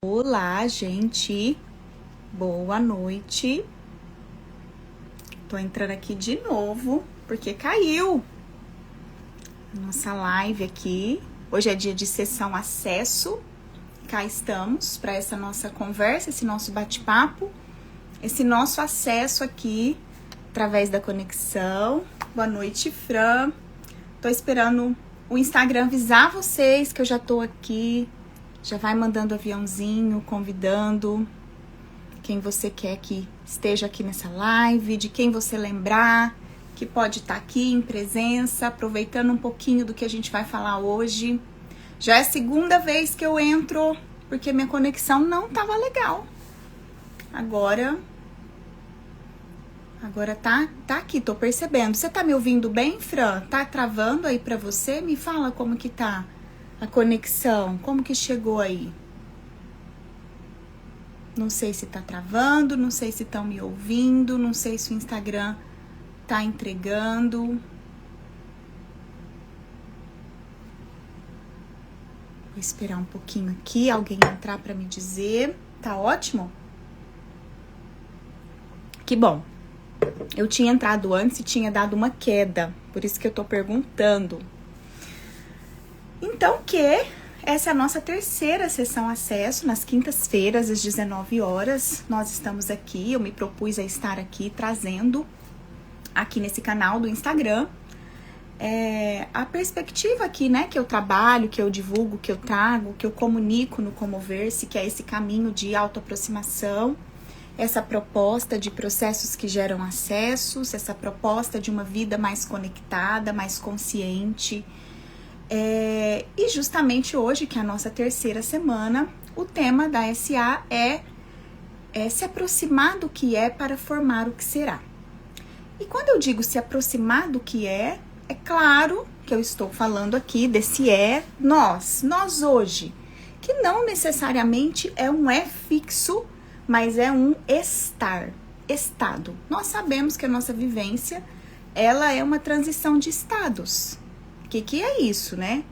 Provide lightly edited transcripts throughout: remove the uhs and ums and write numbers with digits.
Olá, gente. Boa noite. Tô entrando aqui de novo porque caiu a nossa live aqui. Hoje é dia de sessão acesso. Cá estamos para essa nossa conversa, esse nosso bate-papo, esse nosso acesso aqui através da conexão. Boa noite, Fran. Tô esperando o Instagram avisar vocês que eu já tô aqui. Já vai mandando aviãozinho, convidando quem você quer que esteja aqui nessa live, de quem você lembrar, que pode estar aqui em presença, aproveitando um pouquinho do que a gente vai falar hoje. Já é a segunda vez que eu entro, porque minha conexão não estava legal. Agora tá aqui, tô percebendo. Você tá me ouvindo bem, Fran? Tá travando aí pra você? Me fala como que tá a conexão, como que chegou aí? Não sei se tá travando, não sei se estão me ouvindo, não sei se o Instagram tá entregando. Vou esperar um pouquinho aqui, alguém entrar para me dizer. Tá ótimo? Que bom. Eu tinha entrado antes e tinha dado uma queda, por isso que eu tô perguntando. Então, essa é a nossa terceira sessão acesso, nas quintas-feiras, às 19 horas. Nós estamos aqui, eu me propus a estar aqui, trazendo aqui nesse canal do Instagram a perspectiva aqui, né, que eu trabalho, que eu divulgo, que eu trago, que eu comunico no Comover-se, que é esse caminho de autoaproximação, essa proposta de processos que geram acessos, essa proposta de uma vida mais conectada, mais consciente. E justamente hoje, que é a nossa terceira semana, o tema da SA é se aproximar do que é para formar o que será. E quando eu digo se aproximar do que é claro que eu estou falando aqui desse nós hoje, que não necessariamente é um fixo, mas é um estado. Nós sabemos que a nossa vivência, ela é uma transição de estados. O que é isso, né?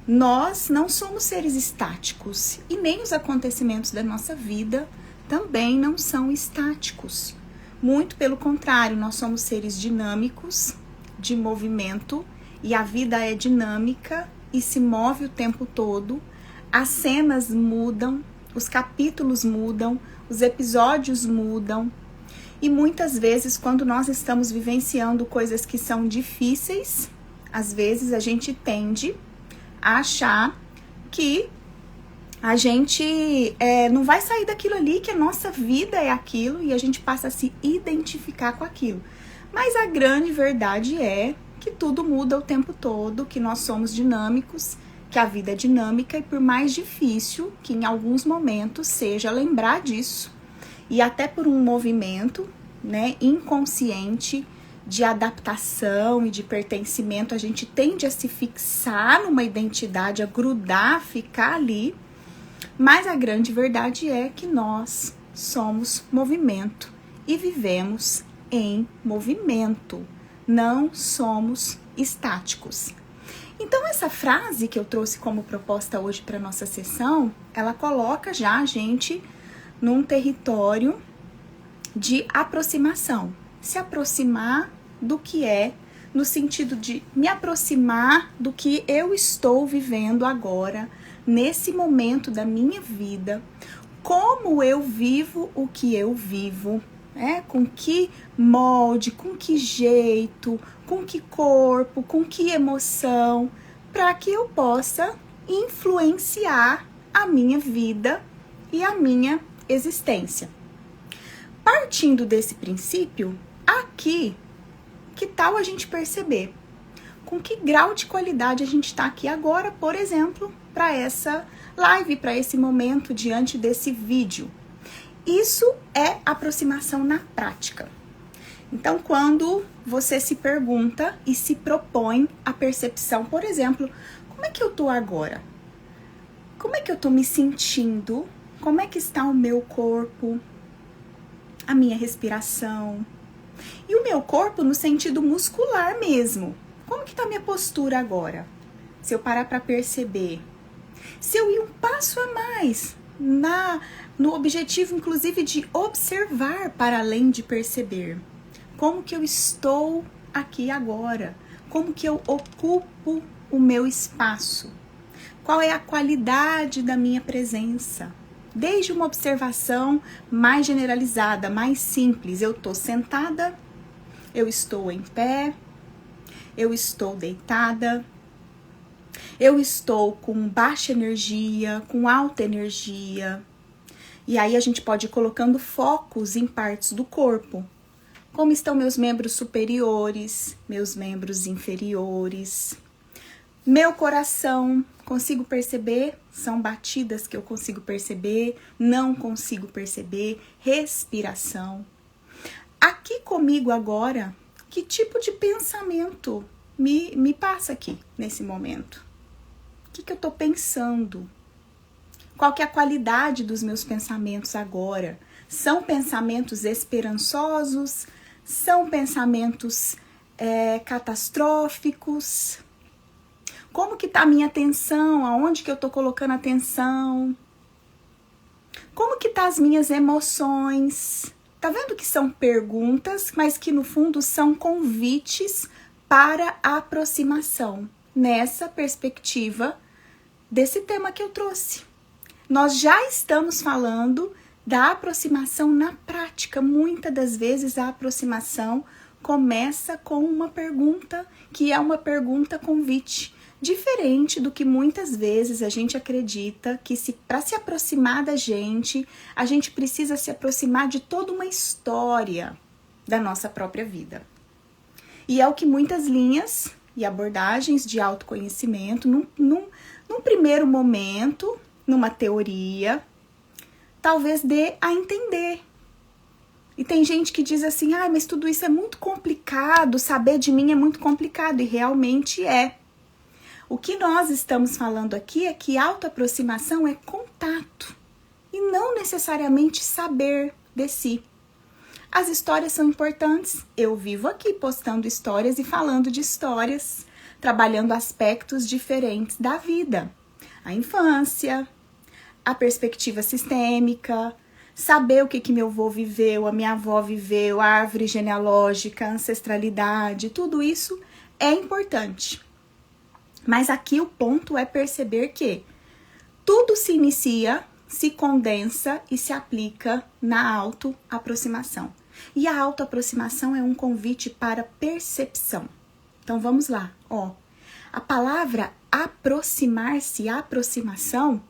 Nós não somos seres estáticos e nem os acontecimentos da nossa vida também não são estáticos. Muito pelo contrário, nós somos seres dinâmicos, de movimento, e a vida é dinâmica e se move o tempo todo. As cenas mudam, os capítulos mudam, os episódios mudam. E muitas vezes, quando nós estamos vivenciando coisas que são difíceis, às vezes a gente tende a achar que a gente não vai sair daquilo ali, que a nossa vida é aquilo, e a gente passa a se identificar com aquilo. Mas a grande verdade é que tudo muda o tempo todo, que nós somos dinâmicos, que a vida é dinâmica, e por mais difícil que em alguns momentos seja lembrar disso, e até por um movimento, né, inconsciente, de adaptação e de pertencimento, a gente tende a se fixar numa identidade, a grudar, a ficar ali, mas a grande verdade é que nós somos movimento e vivemos em movimento, não somos estáticos. Então essa frase que eu trouxe como proposta hoje para nossa sessão, ela coloca já a gente num território de aproximação, se aproximar do que é, no sentido de me aproximar do que eu estou vivendo agora, nesse momento da minha vida, como eu vivo o que eu vivo, com que molde, com que jeito, com que corpo, com que emoção, para que eu possa influenciar a minha vida e a minha existência. Partindo desse princípio, aqui, que tal a gente perceber com que grau de qualidade a gente está aqui agora, por exemplo, para essa live, para esse momento diante desse vídeo. Isso é aproximação na prática. Então, quando você se pergunta e se propõe a percepção, por exemplo, como é que eu tô agora? Como é que eu tô me sentindo? Como é que está o meu corpo? A minha respiração? E o meu corpo no sentido muscular mesmo. Como que tá a minha postura agora? Se eu parar para perceber. Se eu ir um passo a mais, no objetivo, inclusive, de observar para além de perceber. Como que eu estou aqui agora? Como que eu ocupo o meu espaço? Qual é a qualidade da minha presença? Desde uma observação mais generalizada, mais simples. Eu estou sentada, eu estou em pé, eu estou deitada, eu estou com baixa energia, com alta energia. E aí a gente pode ir colocando focos em partes do corpo. Como estão meus membros superiores, meus membros inferiores. Meu coração, consigo perceber? São batidas que eu consigo perceber, não consigo perceber. Respiração. Aqui comigo agora, que tipo de pensamento me passa aqui nesse momento? O que eu tô pensando? Qual que é a qualidade dos meus pensamentos agora? São pensamentos esperançosos? São pensamentos catastróficos? Como que tá a minha atenção? Aonde que eu tô colocando atenção? Como que tá as minhas emoções? Tá vendo que são perguntas, mas que no fundo são convites para a aproximação nessa perspectiva desse tema que eu trouxe. Nós já estamos falando da aproximação na prática. Muitas das vezes a aproximação começa com uma pergunta, que é uma pergunta convite. Diferente do que muitas vezes a gente acredita que para se aproximar da gente, a gente precisa se aproximar de toda uma história da nossa própria vida. E é o que muitas linhas e abordagens de autoconhecimento, num primeiro momento, numa teoria, talvez dê a entender. E tem gente que diz assim, mas tudo isso é muito complicado, saber de mim é muito complicado, e realmente é. O que nós estamos falando aqui é que autoaproximação é contato, e não necessariamente saber de si. As histórias são importantes, eu vivo aqui postando histórias e falando de histórias, trabalhando aspectos diferentes da vida. A infância, a perspectiva sistêmica, saber o que meu avô viveu, a minha avó viveu, a árvore genealógica, a ancestralidade, tudo isso é importante. Mas aqui o ponto é perceber que tudo se inicia, se condensa e se aplica na autoaproximação. E a autoaproximação é um convite para percepção. Então vamos lá, a palavra aproximar-se, aproximação,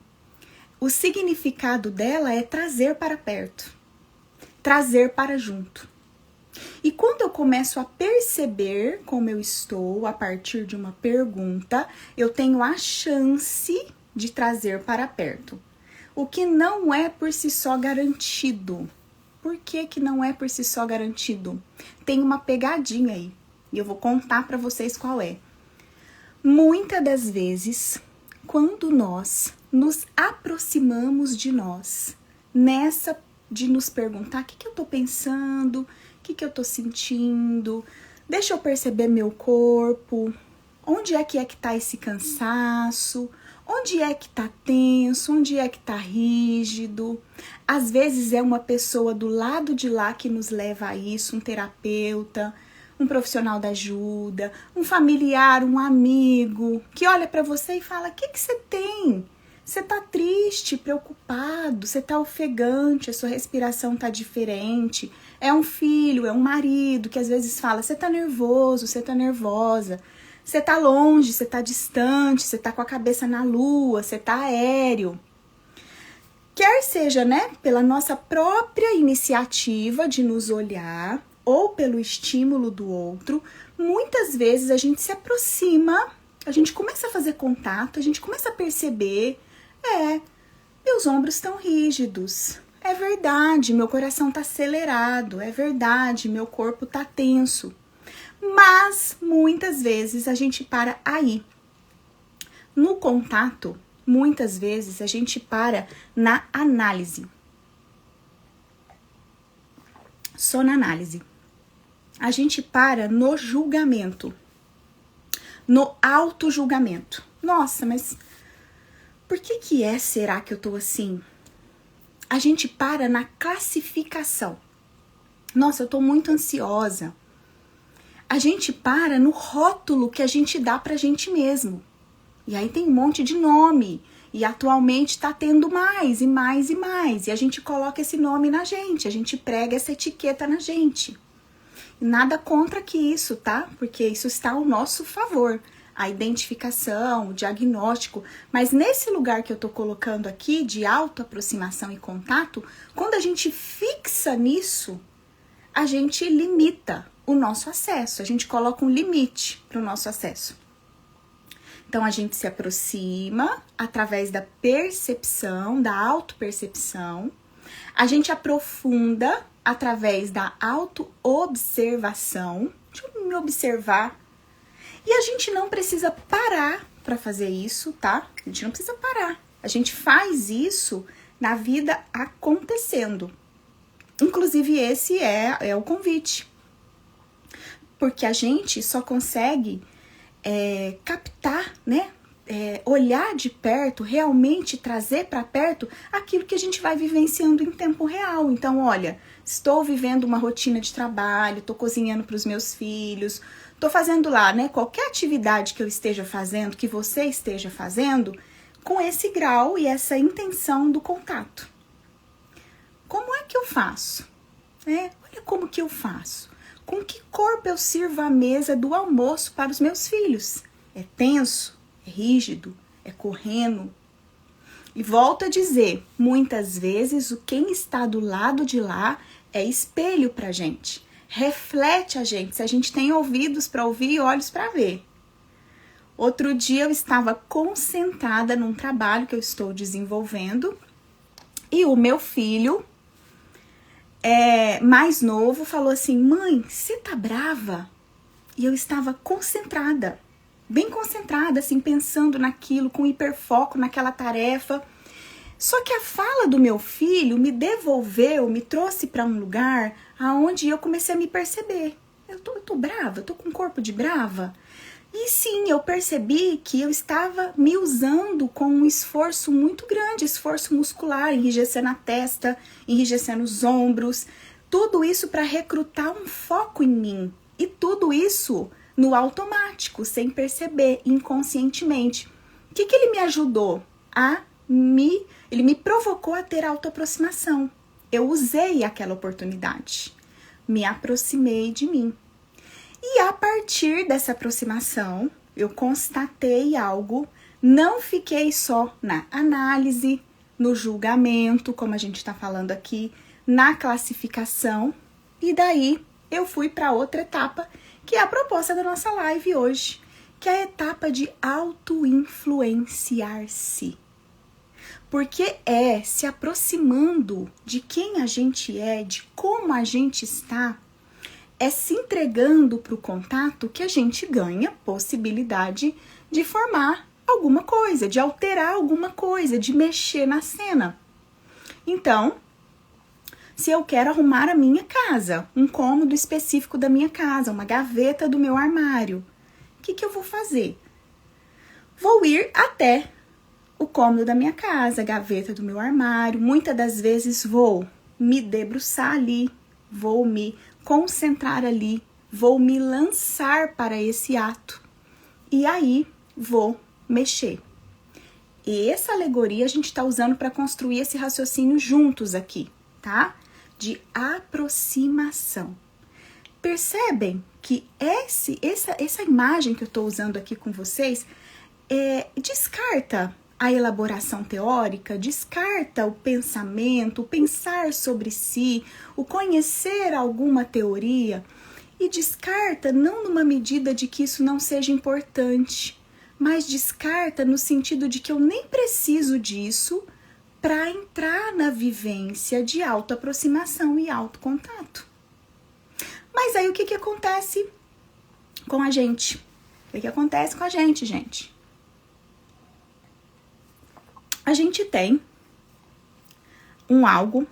o significado dela é trazer para perto, trazer para junto. E quando eu começo a perceber como eu estou a partir de uma pergunta, eu tenho a chance de trazer para perto. O que não é por si só garantido. Por que não é por si só garantido? Tem uma pegadinha aí, e eu vou contar para vocês qual é. Muitas das vezes, quando nós nos aproximamos de nós, nessa de nos perguntar o que eu tô pensando, o que eu tô sentindo, deixa eu perceber meu corpo, onde é que tá esse cansaço, onde é que tá tenso, onde é que tá rígido. Às vezes é uma pessoa do lado de lá que nos leva a isso, um terapeuta, um profissional da ajuda, um familiar, um amigo, que olha para você e fala, o que você tem? Você tá triste, preocupado, você tá ofegante, a sua respiração tá diferente. É um filho, é um marido que às vezes fala, você tá nervoso, você tá nervosa. Você tá longe, você tá distante, você tá com a cabeça na lua, você tá aéreo. Quer seja, pela nossa própria iniciativa de nos olhar ou pelo estímulo do outro, muitas vezes a gente se aproxima, a gente começa a fazer contato, a gente começa a perceber, meus ombros estão rígidos, é verdade, meu coração tá acelerado, é verdade, meu corpo tá tenso. Mas, muitas vezes, a gente para aí. No contato, muitas vezes, a gente para na análise. Só na análise. A gente para no julgamento. No auto-julgamento. Nossa, mas por que será que eu tô assim? a gente para na classificação. Nossa, eu tô muito ansiosa. A gente para no rótulo que a gente dá pra gente mesmo. E aí tem um monte de nome. E atualmente tá tendo mais e mais e mais. E a gente coloca esse nome na gente. A gente prega essa etiqueta na gente. E nada contra que isso, tá? Porque isso está ao nosso favor. A identificação, o diagnóstico. Mas nesse lugar que eu tô colocando aqui, de autoaproximação e contato, quando a gente fixa nisso, a gente limita o nosso acesso. A gente coloca um limite para o nosso acesso. Então, a gente se aproxima através da percepção, da autopercepção. A gente aprofunda através da autoobservação. Deixa eu me observar. E a gente não precisa parar para fazer isso, tá? A gente não precisa parar. A gente faz isso na vida acontecendo. Inclusive, esse é o convite. Porque a gente só consegue captar, né? Olhar de perto, realmente trazer para perto aquilo que a gente vai vivenciando em tempo real. Então, olha, estou vivendo uma rotina de trabalho, estou cozinhando para os meus filhos, estou fazendo lá, né? Qualquer atividade que eu esteja fazendo, que você esteja fazendo, com esse grau e essa intenção do contato. Como é que eu faço? Olha como que eu faço. Com que corpo eu sirvo a mesa do almoço para os meus filhos? É tenso? É rígido? É correndo? E volto a dizer, muitas vezes quem está do lado de lá é espelho pra gente. Reflete a gente, se a gente tem ouvidos para ouvir e olhos para ver. Outro dia eu estava concentrada num trabalho que eu estou desenvolvendo e o meu filho mais novo falou assim: mãe, você tá brava? E eu estava concentrada, bem concentrada, assim, pensando naquilo, com hiperfoco naquela tarefa. Só que a fala do meu filho me devolveu, me trouxe para um lugar aonde eu comecei a me perceber. Eu tô brava, eu tô com corpo de brava. E sim, eu percebi que eu estava me usando com um esforço muito grande, esforço muscular, enrijecendo a testa, enrijecendo os ombros, tudo isso para recrutar um foco em mim. E tudo isso no automático, sem perceber, inconscientemente. O que ele me ajudou? Ele me provocou a ter autoaproximação. Eu usei aquela oportunidade, me aproximei de mim. E a partir dessa aproximação, eu constatei algo, não fiquei só na análise, no julgamento, como a gente está falando aqui, na classificação, e daí eu fui para outra etapa, que é a proposta da nossa live hoje, que é a etapa de auto-influenciar-se. Porque é se aproximando de quem a gente é, de como a gente está, é se entregando para o contato que a gente ganha possibilidade de formar alguma coisa, de alterar alguma coisa, de mexer na cena. Então, se eu quero arrumar a minha casa, um cômodo específico da minha casa, uma gaveta do meu armário, o que eu vou fazer? Vou ir até o cômodo da minha casa, a gaveta do meu armário. Muitas das vezes vou me debruçar ali, vou me concentrar ali, vou me lançar para esse ato e aí vou mexer. E essa alegoria a gente está usando para construir esse raciocínio juntos aqui, tá? De aproximação. Percebem que essa imagem que eu estou usando aqui com vocês descarta a elaboração teórica, descarta o pensamento, o pensar sobre si, o conhecer alguma teoria e descarta não numa medida de que isso não seja importante, mas descarta no sentido de que eu nem preciso disso para entrar na vivência de autoaproximação e autocontato. Mas aí o que acontece com a gente? O que acontece com a gente, gente? A gente tem algo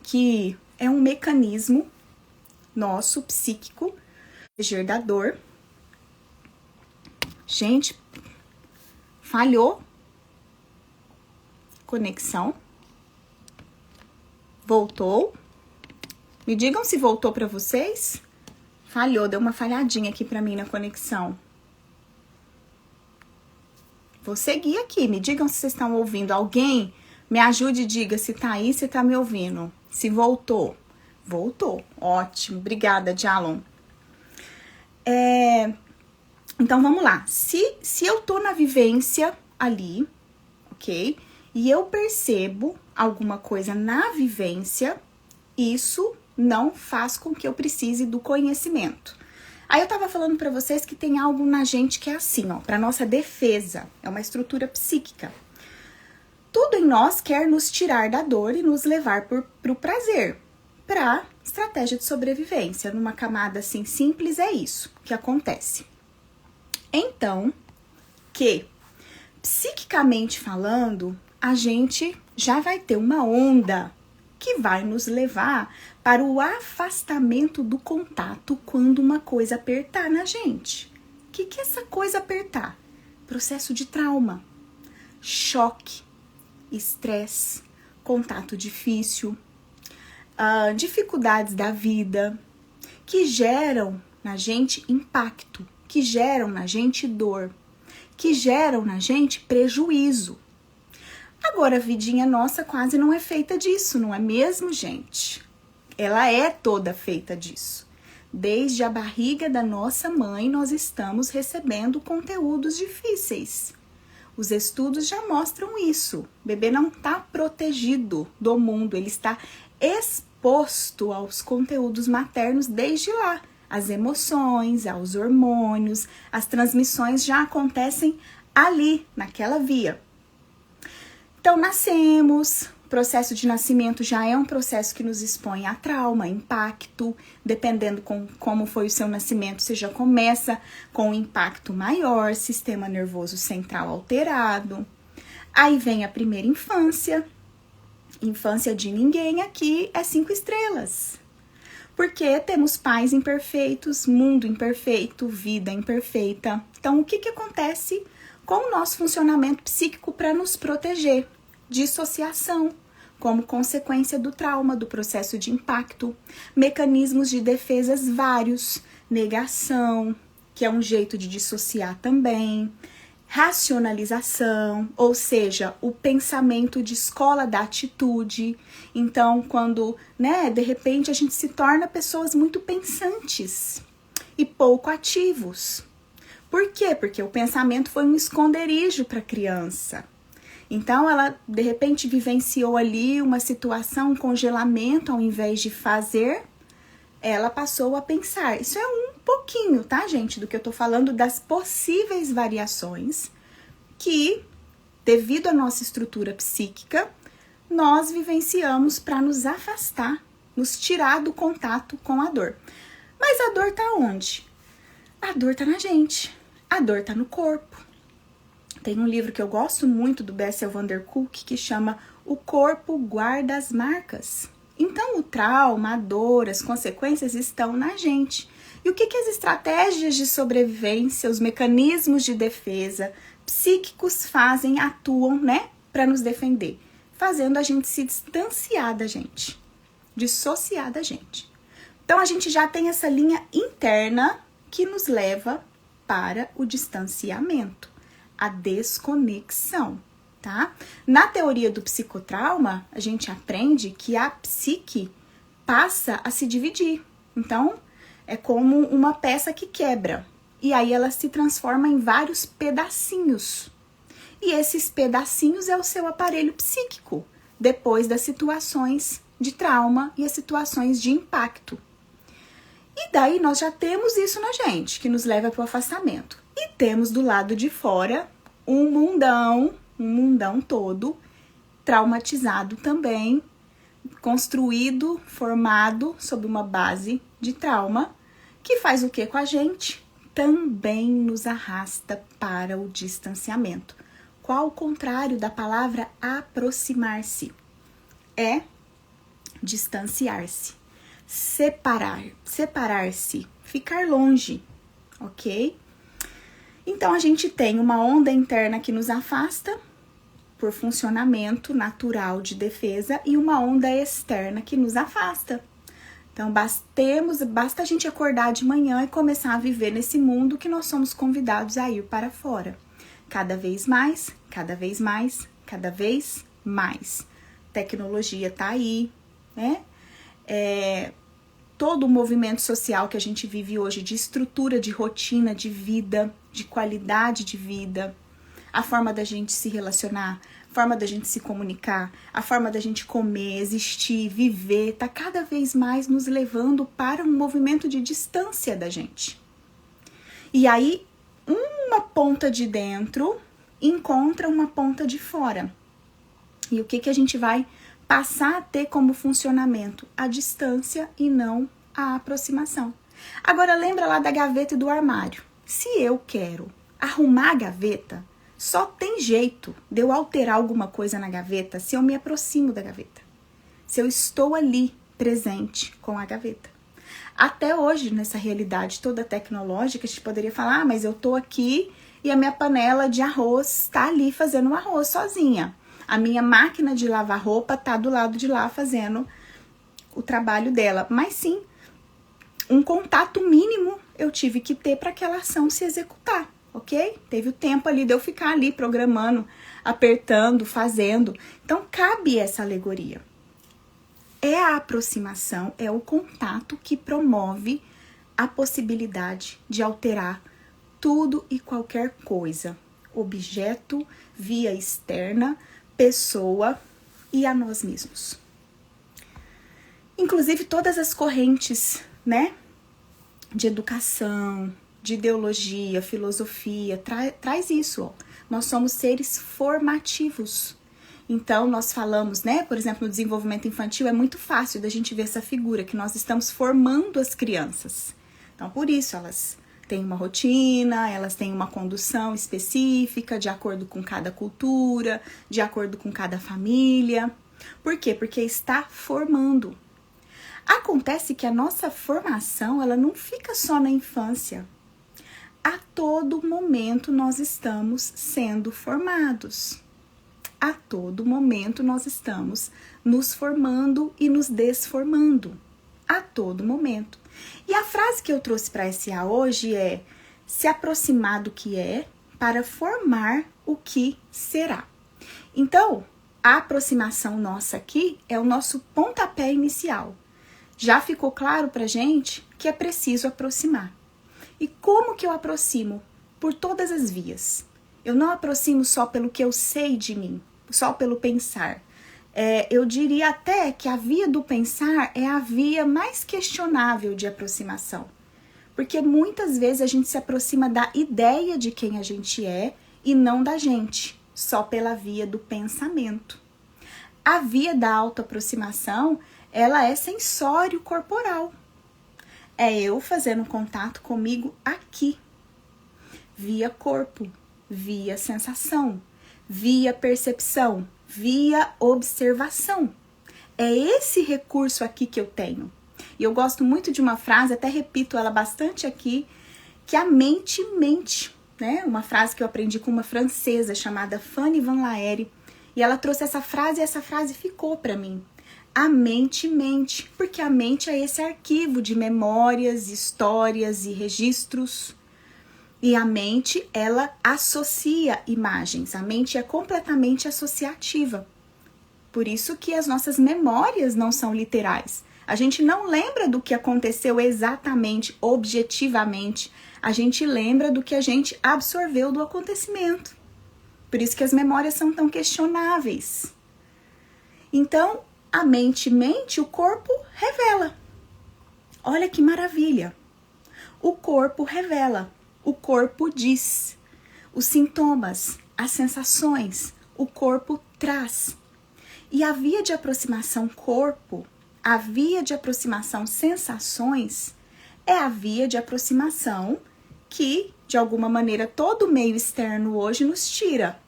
que é um mecanismo nosso, psíquico, da dor. Gente, falhou conexão. Voltou? Me digam se voltou para vocês. Falhou, deu uma falhadinha aqui para mim na conexão. Vou seguir aqui, me digam se vocês estão ouvindo. Alguém me ajude e diga se tá aí, se tá me ouvindo. Se voltou. Voltou, ótimo, obrigada, Jalon. Então, vamos lá. Se eu tô na vivência ali, ok? E eu percebo alguma coisa na vivência, isso não faz com que eu precise do conhecimento. Aí eu tava falando pra vocês que tem algo na gente que é assim, ó, pra nossa defesa, é uma estrutura psíquica. Tudo em nós quer nos tirar da dor e nos levar pro prazer, pra estratégia de sobrevivência. Numa camada assim simples é isso que acontece. Então, psiquicamente falando, a gente já vai ter uma onda que vai nos levar para o afastamento do contato quando uma coisa apertar na gente. O que é essa coisa apertar? Processo de trauma, choque, estresse, contato difícil, dificuldades da vida, que geram na gente impacto, que geram na gente dor, que geram na gente prejuízo. Agora, a vidinha nossa quase não é feita disso, não é mesmo, gente? Ela é toda feita disso. Desde a barriga da nossa mãe, nós estamos recebendo conteúdos difíceis. Os estudos já mostram isso. O bebê não está protegido do mundo, ele está exposto aos conteúdos maternos desde lá. As emoções, aos hormônios, as transmissões já acontecem ali, naquela via. Então, nascemos, o processo de nascimento já é um processo que nos expõe a trauma, impacto, dependendo como foi o seu nascimento, você já começa com um impacto maior, sistema nervoso central alterado. Aí vem a primeira infância de ninguém aqui é 5 estrelas. Porque temos pais imperfeitos, mundo imperfeito, vida imperfeita. Então, o que acontece com o nosso funcionamento psíquico para nos proteger? Dissociação, como consequência do trauma, do processo de impacto. Mecanismos de defesas vários. Negação, que é um jeito de dissociar também. Racionalização, ou seja, o pensamento de escola da atitude. Então, quando, de repente a gente se torna pessoas muito pensantes e pouco ativos. Por quê? Porque o pensamento foi um esconderijo para a criança. Então, ela, de repente, vivenciou ali uma situação, um congelamento, ao invés de fazer, ela passou a pensar. Isso é um pouquinho, tá, gente, do que eu tô falando, das possíveis variações que, devido à nossa estrutura psíquica, nós vivenciamos para nos afastar, nos tirar do contato com a dor. Mas a dor tá onde? A dor tá na gente, a dor tá no corpo. Tem um livro que eu gosto muito do Bessel van der Kolk que chama O Corpo Guarda as Marcas. Então, o trauma, a dor, as consequências estão na gente. E o que as estratégias de sobrevivência, os mecanismos de defesa psíquicos fazem, atuam, para nos defender? Fazendo a gente se distanciar da gente, dissociar da gente. Então, a gente já tem essa linha interna que nos leva para o distanciamento, a desconexão, tá? Na teoria do psicotrauma, a gente aprende que a psique passa a se dividir. Então, é como uma peça que quebra. E aí ela se transforma em vários pedacinhos. E esses pedacinhos é o seu aparelho psíquico, depois das situações de trauma e as situações de impacto. E daí nós já temos isso na gente, que nos leva para o afastamento. E temos do lado de fora um mundão todo, traumatizado também, construído, formado sob uma base de trauma, que faz o que com a gente? Também nos arrasta para o distanciamento. Qual o contrário da palavra aproximar-se? É distanciar-se, separar-se, ficar longe, ok? Então, a gente tem uma onda interna que nos afasta por funcionamento natural de defesa e uma onda externa que nos afasta. Então, basta a gente acordar de manhã e começar a viver nesse mundo que nós somos convidados a ir para fora. Cada vez mais, cada vez mais, cada vez mais. Tecnologia tá aí, né? Todo o movimento social que a gente vive hoje, de estrutura, de rotina, de vida, de qualidade de vida, a forma da gente se relacionar, a forma da gente se comunicar, a forma da gente comer, existir, viver, tá cada vez mais nos levando para um movimento de distância da gente. E aí, uma ponta de dentro encontra uma ponta de fora. E o que a gente vai passar a ter como funcionamento? A distância e não a aproximação. Agora, lembra lá da gaveta e do armário. Se eu quero arrumar a gaveta, só tem jeito de eu alterar alguma coisa na gaveta se eu me aproximo da gaveta. Se eu estou ali presente com a gaveta. Até hoje, nessa realidade toda tecnológica, a gente poderia falar, mas eu tô aqui e a minha panela de arroz tá ali fazendo um arroz sozinha. A minha máquina de lavar roupa tá do lado de lá fazendo o trabalho dela. Mas sim, um contato mínimo eu tive que ter para aquela ação se executar. Ok? Teve o tempo ali de eu ficar ali programando, apertando, fazendo. Então, cabe essa alegoria. É a aproximação, é o contato que promove a possibilidade de alterar tudo e qualquer coisa. Objeto, via externa, pessoa e a nós mesmos. Inclusive, todas as correntes, né? De educação, de ideologia, filosofia, traz isso, ó. Nós somos seres formativos. Então, nós falamos, né, por exemplo, no desenvolvimento infantil, é muito fácil da gente ver essa figura, que nós estamos formando as crianças. Então, por isso, elas têm uma rotina, elas têm uma condução específica, de acordo com cada cultura, de acordo com cada família. Por quê? Porque está formando. Acontece que a nossa formação, ela não fica só na infância. A todo momento nós estamos sendo formados. A todo momento nós estamos nos formando e nos desformando. A todo momento. E a frase que eu trouxe para SA hoje é: se aproximar do que é para formar o que será. Então, a aproximação nossa aqui é o nosso pontapé inicial. Já ficou claro pra gente que é preciso aproximar. E como que eu aproximo? Por todas as vias. Eu não aproximo só pelo que eu sei de mim, só pelo pensar. Eu diria até que a via do pensar é a via mais questionável de aproximação. Porque muitas vezes a gente se aproxima da ideia de quem a gente é e não da gente, só pela via do pensamento. A via da autoaproximação, ela é sensório corporal. É eu fazendo contato comigo aqui, via corpo, via sensação, via percepção, via observação. É esse recurso aqui que eu tenho. E eu gosto muito de uma frase, até repito ela bastante aqui, que a mente mente, né? Uma frase que eu aprendi com uma francesa chamada Fanny Van Laere, e ela trouxe essa frase e essa frase ficou para mim. A mente mente, porque a mente é esse arquivo de memórias, histórias e registros. E a mente, ela associa imagens. A mente é completamente associativa. Por isso que as nossas memórias não são literais. A gente não lembra do que aconteceu exatamente, objetivamente. A gente lembra do que a gente absorveu do acontecimento. Por isso que as memórias são tão questionáveis. Então, a mente mente, o corpo revela. Olha que maravilha. O corpo revela, o corpo diz. Os sintomas, as sensações, o corpo traz. E a via de aproximação corpo, a via de aproximação sensações, é a via de aproximação que, de alguma maneira, todo o meio externo hoje nos tira.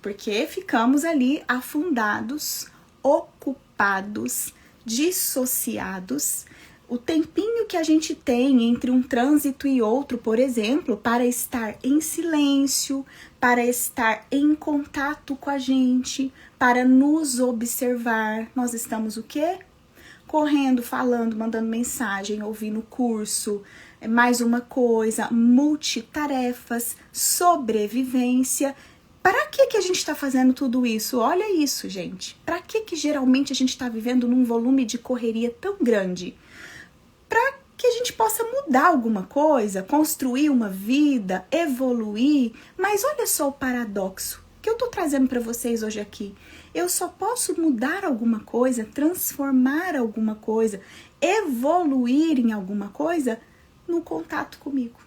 Porque ficamos ali afundados, ocupados, dissociados O tempinho que a gente tem entre um trânsito e outro, por exemplo, para estar em silêncio, para estar em contato com a gente, para nos observar. Nós estamos o quê? Correndo, falando, mandando mensagem, ouvindo curso, mais uma coisa, multitarefas, sobrevivência. Para que a gente está fazendo tudo isso? Olha isso, gente. Para que geralmente a gente está vivendo num volume de correria tão grande? Para que a gente possa mudar alguma coisa, construir uma vida, evoluir. Mas olha só o paradoxo que eu estou trazendo para vocês hoje aqui. Eu só posso mudar alguma coisa, transformar alguma coisa, evoluir em alguma coisa no contato comigo,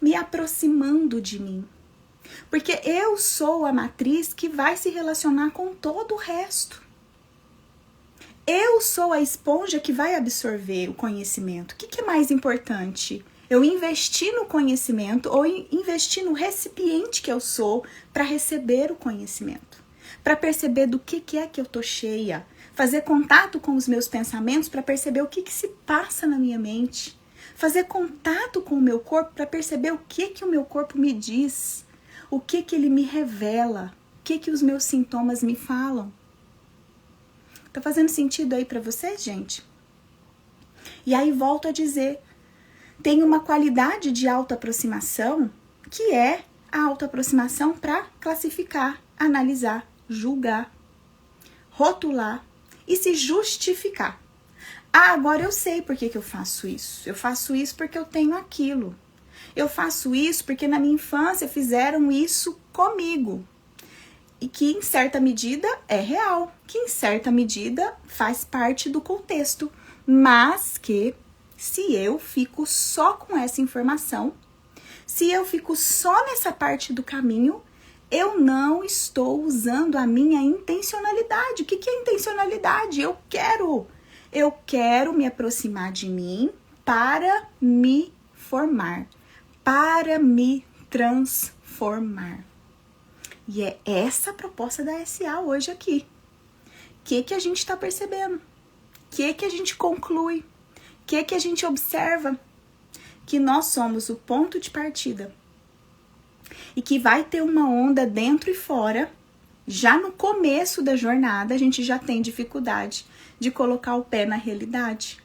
me aproximando de mim. Porque eu sou a matriz que vai se relacionar com todo o resto. Eu sou a esponja que vai absorver o conhecimento. O que é mais importante? Eu investir no conhecimento ou investir no recipiente que eu sou para receber o conhecimento? Para perceber do que é que eu tô cheia? Fazer contato com os meus pensamentos para perceber o que se passa na minha mente? Fazer contato com o meu corpo para perceber o que o meu corpo me diz? O que ele me revela? O que os meus sintomas me falam? Tá fazendo sentido aí para vocês, gente? E aí volto a dizer, tem uma qualidade de autoaproximação que é a autoaproximação para classificar, analisar, julgar, rotular e se justificar. Ah, agora eu sei por que eu faço isso. Eu faço isso porque eu tenho aquilo. Eu faço isso porque na minha infância fizeram isso comigo. E que em certa medida é real, que em certa medida faz parte do contexto, mas que se eu fico só com essa informação, se eu fico só nessa parte do caminho, eu não estou usando a minha intencionalidade. O que é intencionalidade? Eu quero me aproximar de mim para me formar, para me transformar. E é essa a proposta da SA hoje aqui. O que a gente está percebendo? O que a gente conclui? O que a gente observa? Que nós somos o ponto de partida. E que vai ter uma onda dentro e fora. Já no começo da jornada, a gente já tem dificuldade de colocar o pé na realidade.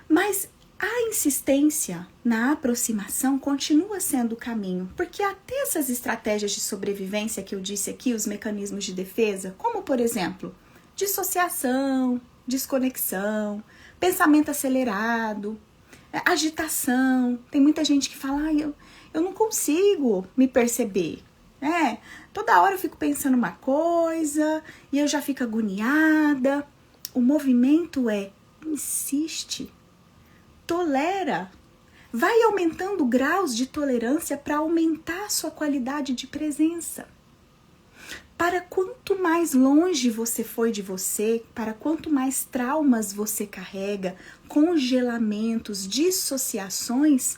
Mas a insistência na aproximação continua sendo o caminho, porque até essas estratégias de sobrevivência que eu disse aqui, os mecanismos de defesa, como por exemplo, dissociação, desconexão, pensamento acelerado, agitação. Tem muita gente que fala, eu não consigo me perceber. Toda hora eu fico pensando uma coisa e eu já fico agoniada. O movimento insiste. Tolera, vai aumentando graus de tolerância para aumentar a sua qualidade de presença. Para quanto mais longe você foi de você, para quanto mais traumas você carrega, congelamentos, dissociações,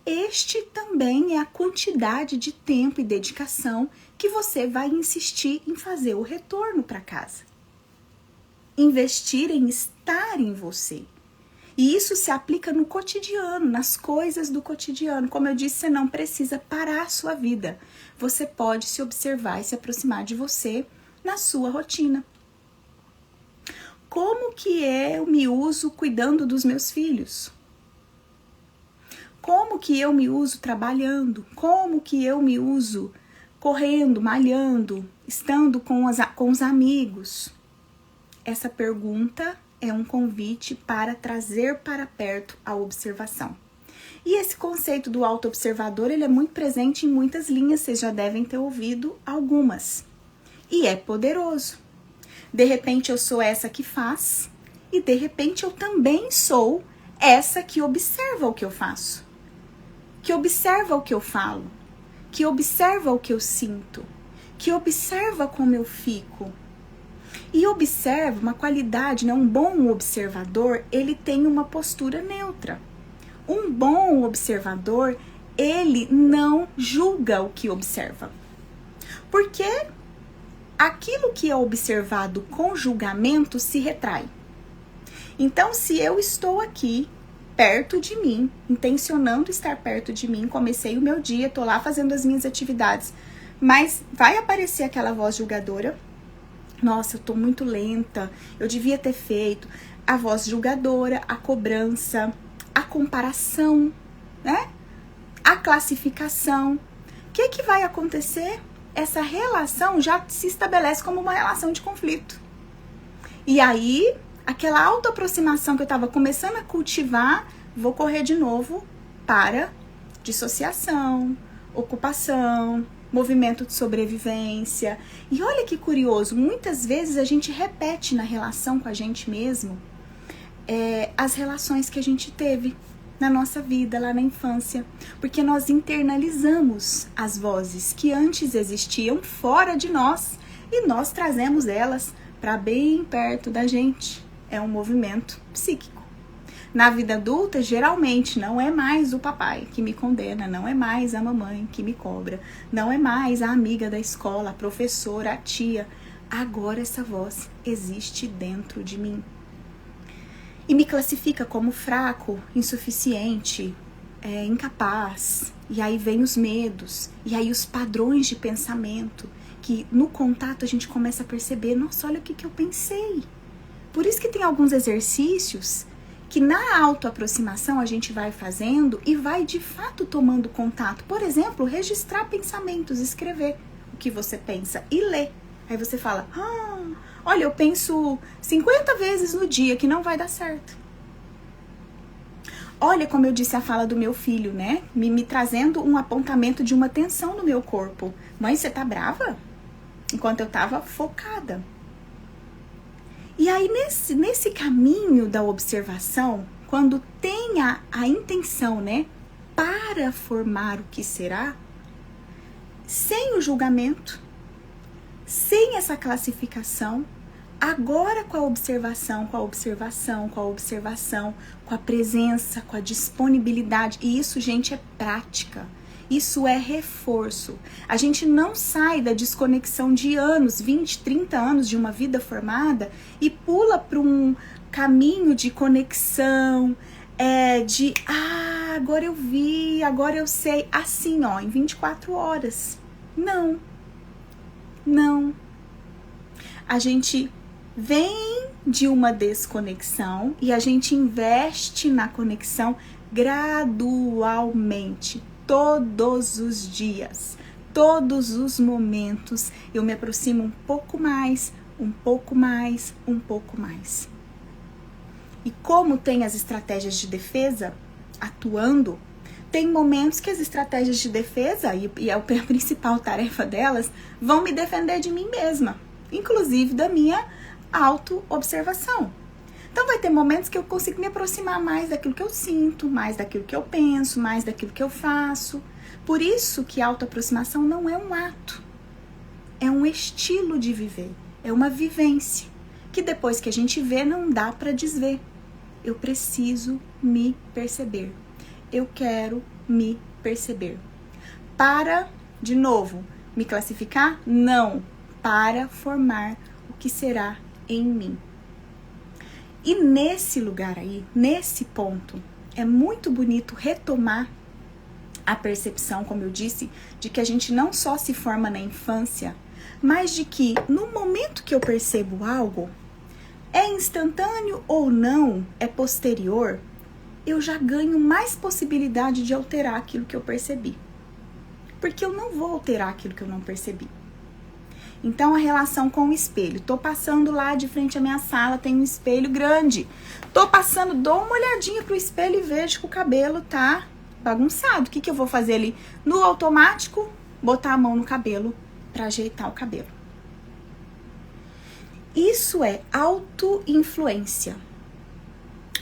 este também é a quantidade de tempo e dedicação que você vai insistir em fazer o retorno para casa. Investir em estar em você. E isso se aplica no cotidiano, nas coisas do cotidiano. Como eu disse, você não precisa parar a sua vida. Você pode se observar e se aproximar de você na sua rotina. Como que eu me uso cuidando dos meus filhos? Como que eu me uso trabalhando? Como que eu me uso correndo, malhando, estando com os amigos? Essa pergunta é um convite para trazer para perto a observação. E esse conceito do auto-observador, ele é muito presente em muitas linhas, vocês já devem ter ouvido algumas. E é poderoso. De repente eu sou essa que faz, e de repente eu também sou essa que observa o que eu faço, que observa o que eu falo, que observa o que eu sinto, que observa como eu fico. E observa uma qualidade, né? Um bom observador, ele tem uma postura neutra. Um bom observador, ele não julga o que observa. Porque aquilo que é observado com julgamento se retrai. Então, se eu estou aqui perto de mim, intencionando estar perto de mim, comecei o meu dia, tô lá fazendo as minhas atividades, mas vai aparecer aquela voz julgadora. Nossa, eu tô muito lenta, eu devia ter feito. A voz julgadora, a cobrança, a comparação, né? A classificação. O que vai acontecer? Essa relação já se estabelece como uma relação de conflito. E aí, aquela autoaproximação que eu estava começando a cultivar, vou correr de novo para dissociação, ocupação, movimento de sobrevivência. E olha que curioso, muitas vezes a gente repete na relação com a gente mesmo as relações que a gente teve na nossa vida, lá na infância. Porque nós internalizamos as vozes que antes existiam fora de nós e nós trazemos elas para bem perto da gente. É um movimento psíquico. Na vida adulta, geralmente, não é mais o papai que me condena, não é mais a mamãe que me cobra, não é mais a amiga da escola, a professora, a tia. Agora essa voz existe dentro de mim. E me classifica como fraco, insuficiente, incapaz. E aí vem os medos, e aí os padrões de pensamento, que no contato a gente começa a perceber, nossa, olha o que eu pensei. Por isso que tem alguns exercícios que na autoaproximação a gente vai fazendo e vai de fato tomando contato. Por exemplo, registrar pensamentos, escrever o que você pensa e ler. Aí você fala, olha, eu penso 50 vezes no dia que não vai dar certo. Olha como eu disse a fala do meu filho, né? Me trazendo um apontamento de uma tensão no meu corpo. Mãe, você tá brava? Enquanto eu tava focada. E aí, nesse caminho da observação, quando tem a intenção, né, para formar o que será, sem o julgamento, sem essa classificação, agora com a observação, com a presença, com a disponibilidade. E isso, gente, é prática. Isso é reforço. A gente não sai da desconexão de anos, 20, 30 anos de uma vida formada e pula para um caminho de conexão, agora eu vi, agora eu sei, assim, em 24 horas. Não. A gente vem de uma desconexão e a gente investe na conexão gradualmente. Todos os dias, todos os momentos, eu me aproximo um pouco mais. E como tem as estratégias de defesa atuando, tem momentos que as estratégias de defesa, e é a principal tarefa delas, vão me defender de mim mesma, inclusive da minha auto-observação. Então vai ter momentos que eu consigo me aproximar mais daquilo que eu sinto, mais daquilo que eu penso, mais daquilo que eu faço. Por isso que a autoaproximação não é um ato, é um estilo de viver, é uma vivência, que depois que a gente vê não dá para desver. Eu preciso me perceber, eu quero me perceber. Para, de novo, me classificar? Não, para formar o que será em mim. E nesse lugar aí, nesse ponto, é muito bonito retomar a percepção, como eu disse, de que a gente não só se forma na infância, mas de que no momento que eu percebo algo, é instantâneo ou não, é posterior, eu já ganho mais possibilidade de alterar aquilo que eu percebi. Porque eu não vou alterar aquilo que eu não percebi. Então, a relação com o espelho. Tô passando lá de frente à minha sala, tem um espelho grande. Tô passando, dou uma olhadinha pro espelho e vejo que o cabelo tá bagunçado. O que eu vou fazer ali? No automático, botar a mão no cabelo para ajeitar o cabelo. Isso é auto-influência.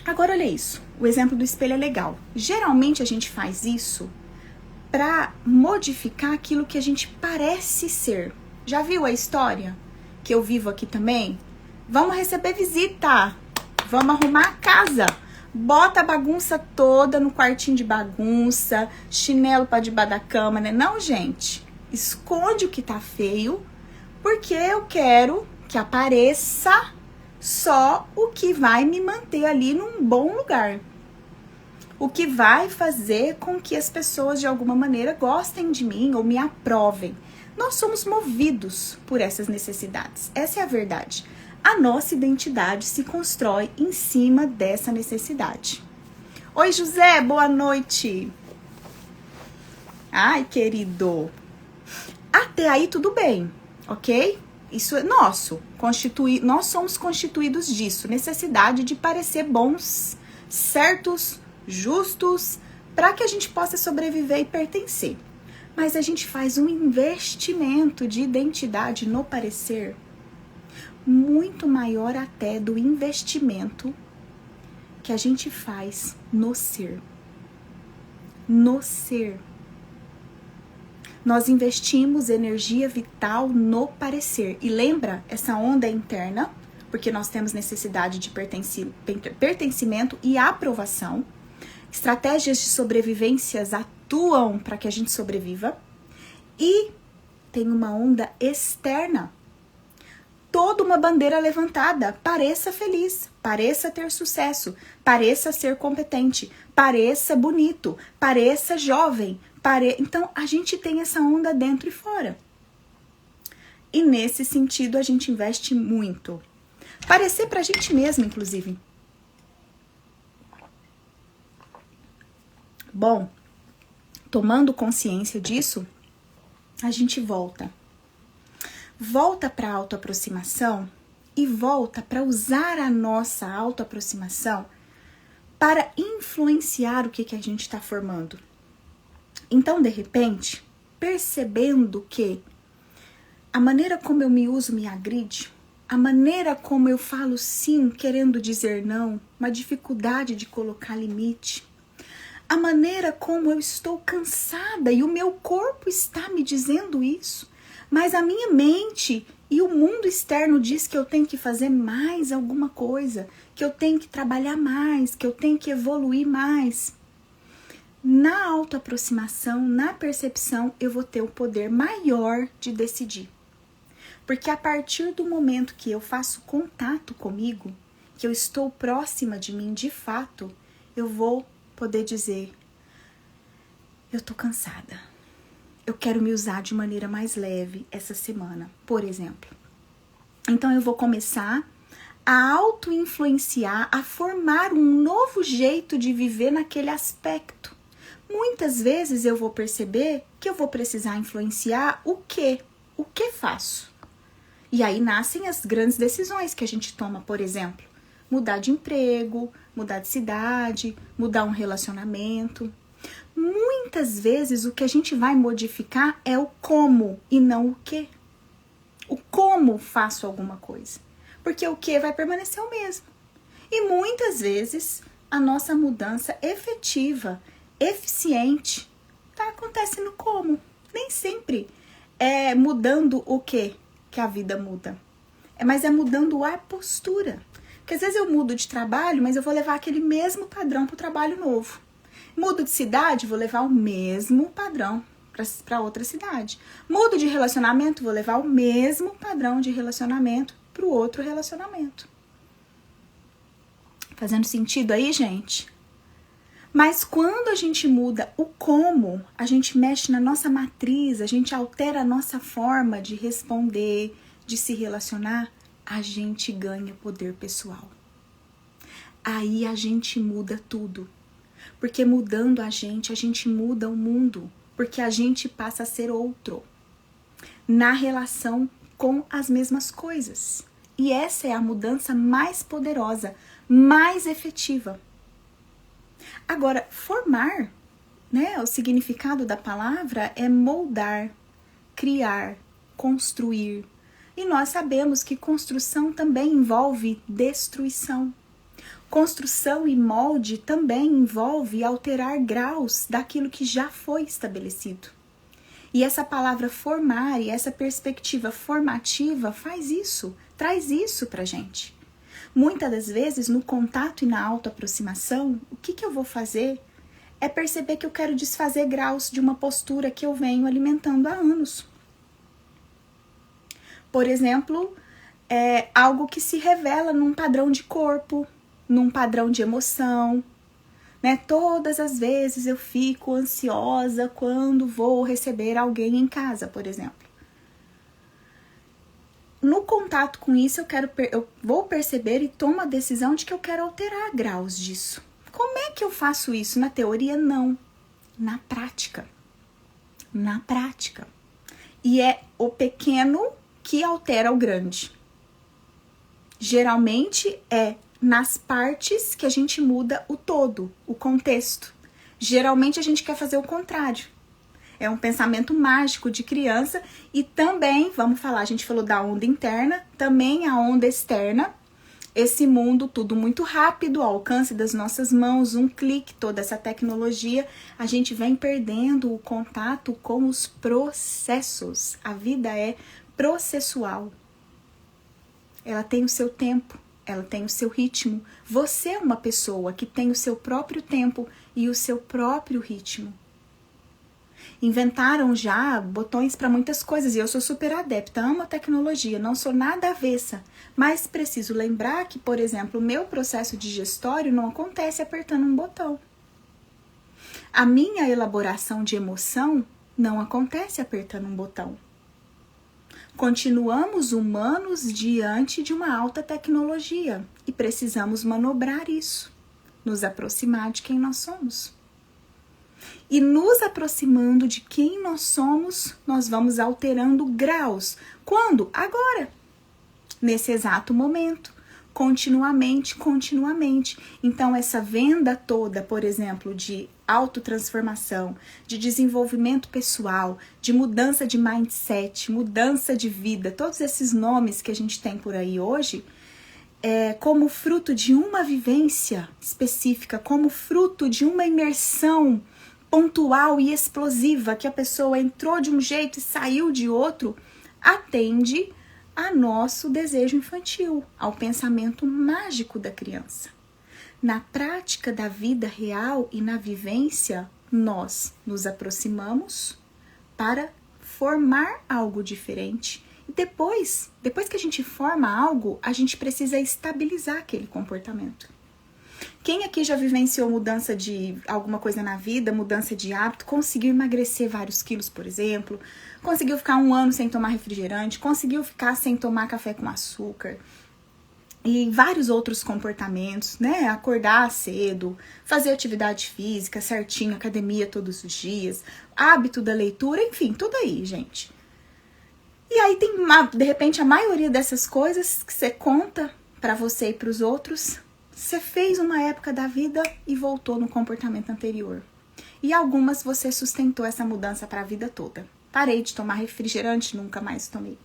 Agora, olha isso. O exemplo do espelho é legal. Geralmente, a gente faz isso para modificar aquilo que a gente parece ser. Já viu a história que eu vivo aqui também? Vamos receber visita, vamos arrumar a casa. Bota a bagunça toda no quartinho de bagunça, chinelo para debaixo da cama, né? Não, gente. Esconde o que tá feio, porque eu quero que apareça só o que vai me manter ali num bom lugar. O que vai fazer com que as pessoas de alguma maneira gostem de mim ou me aprovem. Nós somos movidos por essas necessidades. Essa é a verdade. A nossa identidade se constrói em cima dessa necessidade. Oi, José, boa noite. Ai, querido. Até aí tudo bem, ok? Isso é nosso. Nós somos constituídos disso. Necessidade de parecer bons, certos, justos, para que a gente possa sobreviver e pertencer. Mas a gente faz um investimento de identidade no parecer muito maior até do investimento que a gente faz no ser. No ser. Nós investimos energia vital no parecer. E lembra, essa onda é interna, porque nós temos necessidade de pertencimento e aprovação. Estratégias de sobrevivências atuam para que a gente sobreviva. E tem uma onda externa. Toda uma bandeira levantada. Pareça feliz, pareça ter sucesso, pareça ser competente, pareça bonito, pareça jovem. Então, a gente tem essa onda dentro e fora. E nesse sentido, a gente investe muito. Parecer pra gente mesmo, inclusive. Bom, tomando consciência disso, a gente volta. Volta para a autoaproximação e volta para usar a nossa autoaproximação para influenciar o que a gente está formando. Então, de repente, percebendo que a maneira como eu me uso me agride, a maneira como eu falo sim querendo dizer não, uma dificuldade de colocar limite, a maneira como eu estou cansada e o meu corpo está me dizendo isso, mas a minha mente e o mundo externo diz que eu tenho que fazer mais alguma coisa, que eu tenho que trabalhar mais, que eu tenho que evoluir mais. Na autoaproximação, na percepção, eu vou ter o poder maior de decidir. Porque a partir do momento que eu faço contato comigo, que eu estou próxima de mim de fato, eu vou poder dizer, eu tô cansada. Eu quero me usar de maneira mais leve essa semana, por exemplo. Então eu vou começar a auto-influenciar, a formar um novo jeito de viver naquele aspecto. Muitas vezes eu vou perceber que eu vou precisar influenciar o que faço. E aí nascem as grandes decisões que a gente toma, por exemplo, mudar de emprego, mudar de cidade, mudar um relacionamento. Muitas vezes o que a gente vai modificar é o como e não o que. O como faço alguma coisa. Porque o que vai permanecer o mesmo. E muitas vezes a nossa mudança efetiva, eficiente, acontece no como. Nem sempre é mudando o que a vida muda. Mas é mudando a postura. Porque às vezes eu mudo de trabalho, mas eu vou levar aquele mesmo padrão para o trabalho novo. Mudo de cidade, vou levar o mesmo padrão para outra cidade. Mudo de relacionamento, vou levar o mesmo padrão de relacionamento para o outro relacionamento. Fazendo sentido aí, gente? Mas quando a gente muda o como, a gente mexe na nossa matriz, a gente altera a nossa forma de responder, de se relacionar, a gente ganha poder pessoal. Aí a gente muda tudo. Porque mudando a gente muda o mundo. Porque a gente passa a ser outro. Na relação com as mesmas coisas. E essa é a mudança mais poderosa, mais efetiva. Agora, formar, né? O significado da palavra é moldar, criar, construir. E nós sabemos que construção também envolve destruição. Construção e molde também envolve alterar graus daquilo que já foi estabelecido. E essa palavra formar e essa perspectiva formativa faz isso, traz isso pra gente. Muitas das vezes, no contato e na autoaproximação, o que eu vou fazer é perceber que eu quero desfazer graus de uma postura que eu venho alimentando há anos. Por exemplo, é algo que se revela num padrão de corpo, num padrão de emoção, né? Todas as vezes eu fico ansiosa quando vou receber alguém em casa, por exemplo. No contato com isso, eu vou perceber e tomo a decisão de que eu quero alterar graus disso. Como é que eu faço isso? Na teoria, não. Na prática. Na prática. E é o pequeno que altera o grande. Geralmente é nas partes que a gente muda o todo, o contexto. Geralmente a gente quer fazer o contrário. É um pensamento mágico de criança e também, vamos falar, a gente falou da onda interna, também a onda externa. Esse mundo, tudo muito rápido, ao alcance das nossas mãos, um clique, toda essa tecnologia, a gente vem perdendo o contato com os processos. A vida é processual. Ela tem o seu tempo, ela tem o seu ritmo. Você é uma pessoa que tem o seu próprio tempo e o seu próprio ritmo. Inventaram já botões para muitas coisas e eu sou super adepta, amo a tecnologia, não sou nada avessa, mas preciso lembrar que, por exemplo, o meu processo digestório não acontece apertando um botão. A minha elaboração de emoção não acontece apertando um botão. Continuamos humanos diante de uma alta tecnologia e precisamos manobrar isso, nos aproximar de quem nós somos. E nos aproximando de quem nós somos, nós vamos alterando graus. Quando? Agora. Nesse exato momento. Continuamente, continuamente. Então, essa venda toda, por exemplo, de autotransformação, de desenvolvimento pessoal, de mudança de mindset, mudança de vida, todos esses nomes que a gente tem por aí hoje, como fruto de uma vivência específica, como fruto de uma imersão pontual e explosiva, que a pessoa entrou de um jeito e saiu de outro, atende a nosso desejo infantil, ao pensamento mágico da criança. Na prática da vida real e na vivência, nós nos aproximamos para formar algo diferente. E depois que a gente forma algo, a gente precisa estabilizar aquele comportamento. Quem aqui já vivenciou mudança de alguma coisa na vida, mudança de hábito, conseguiu emagrecer vários quilos, por exemplo, conseguiu ficar 1 ano sem tomar refrigerante, conseguiu ficar sem tomar café com açúcar e vários outros comportamentos, né? Acordar cedo, fazer atividade física certinho, academia todos os dias, hábito da leitura, enfim, tudo aí, gente. E aí tem, de repente, a maioria dessas coisas que você conta para você e para os outros, você fez uma época da vida e voltou no comportamento anterior. E algumas você sustentou essa mudança para a vida toda. Parei de tomar refrigerante, nunca mais tomei.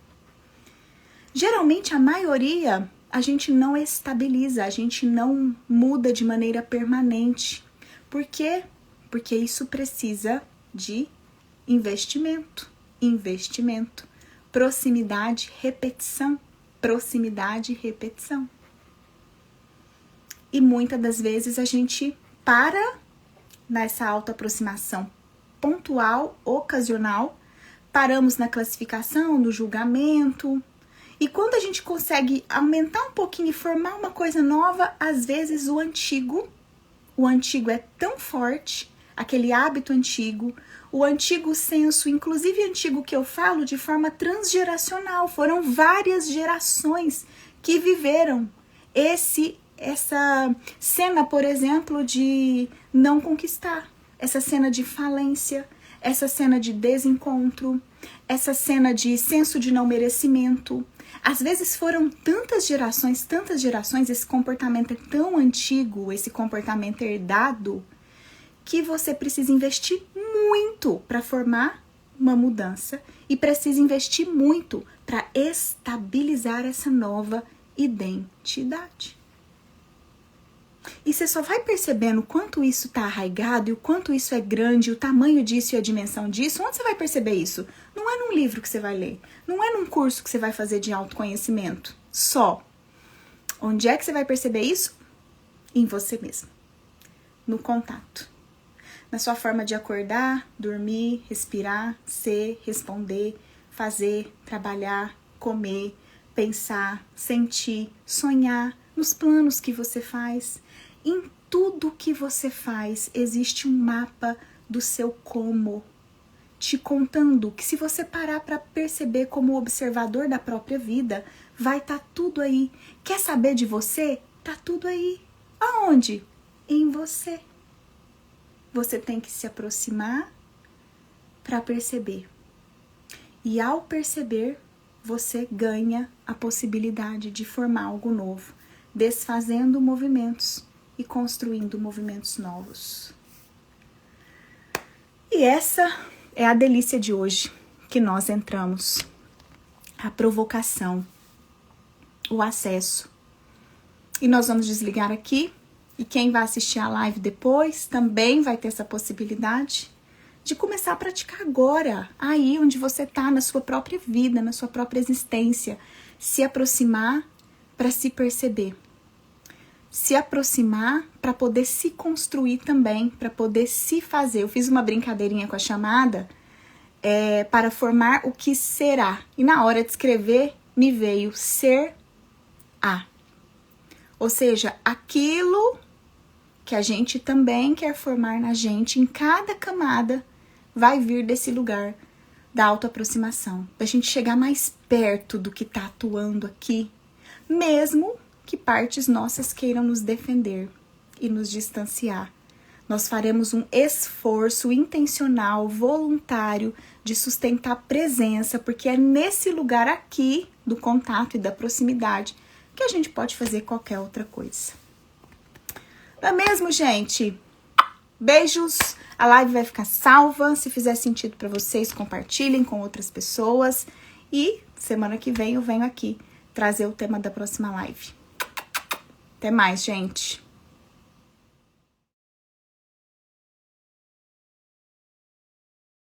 Geralmente, a maioria, a gente não estabiliza, a gente não muda de maneira permanente. Por quê? Porque isso precisa de investimento. Investimento. Proximidade, repetição. Proximidade, repetição. E muitas das vezes a gente para nessa autoaproximação pontual, ocasional, paramos na classificação, no julgamento. E quando a gente consegue aumentar um pouquinho e formar uma coisa nova, às vezes o antigo é tão forte, aquele hábito antigo, o antigo senso, inclusive antigo que eu falo de forma transgeracional, foram várias gerações que viveram essa cena, por exemplo, de não conquistar, essa cena de falência, essa cena de desencontro, essa cena de senso de não merecimento. Às vezes foram tantas gerações, esse comportamento é tão antigo, esse comportamento herdado, que você precisa investir muito para formar uma mudança e precisa investir muito para estabilizar essa nova identidade. E você só vai percebendo o quanto isso está arraigado e o quanto isso é grande, o tamanho disso e a dimensão disso. Onde você vai perceber isso? Não é num livro que você vai ler, não é num curso que você vai fazer de autoconhecimento, só. Onde é que você vai perceber isso? Em você mesmo, no contato. Na sua forma de acordar, dormir, respirar, ser, responder, fazer, trabalhar, comer, pensar, sentir, sonhar, nos planos que você faz. Em tudo que você faz existe um mapa do seu como, te contando que se você parar para perceber como observador da própria vida, vai estar tudo aí. Quer saber de você? Tá tudo aí. Aonde? Em você. Você tem que se aproximar para perceber. E ao perceber, você ganha a possibilidade de formar algo novo, desfazendo movimentos e construindo movimentos novos. E essa é a delícia de hoje que nós entramos. A provocação, o acesso. E nós vamos desligar aqui. E quem vai assistir a live depois também vai ter essa possibilidade de começar a praticar agora, aí onde você está, na sua própria vida, na sua própria existência. Se aproximar para se perceber. Se aproximar para poder se construir também, para poder se fazer. Eu fiz uma brincadeirinha com a chamada para formar o que será. E na hora de escrever, me veio ser-a. Ou seja, aquilo que a gente também quer formar na gente, em cada camada, vai vir desse lugar da autoaproximação, da gente chegar mais perto do que está atuando aqui, mesmo que partes nossas queiram nos defender e nos distanciar. Nós faremos um esforço intencional, voluntário, de sustentar a presença, porque é nesse lugar aqui, do contato e da proximidade, que a gente pode fazer qualquer outra coisa. Não é mesmo, gente? Beijos! A live vai ficar salva. Se fizer sentido para vocês, compartilhem com outras pessoas. E semana que vem eu venho aqui trazer o tema da próxima live. Até mais, gente!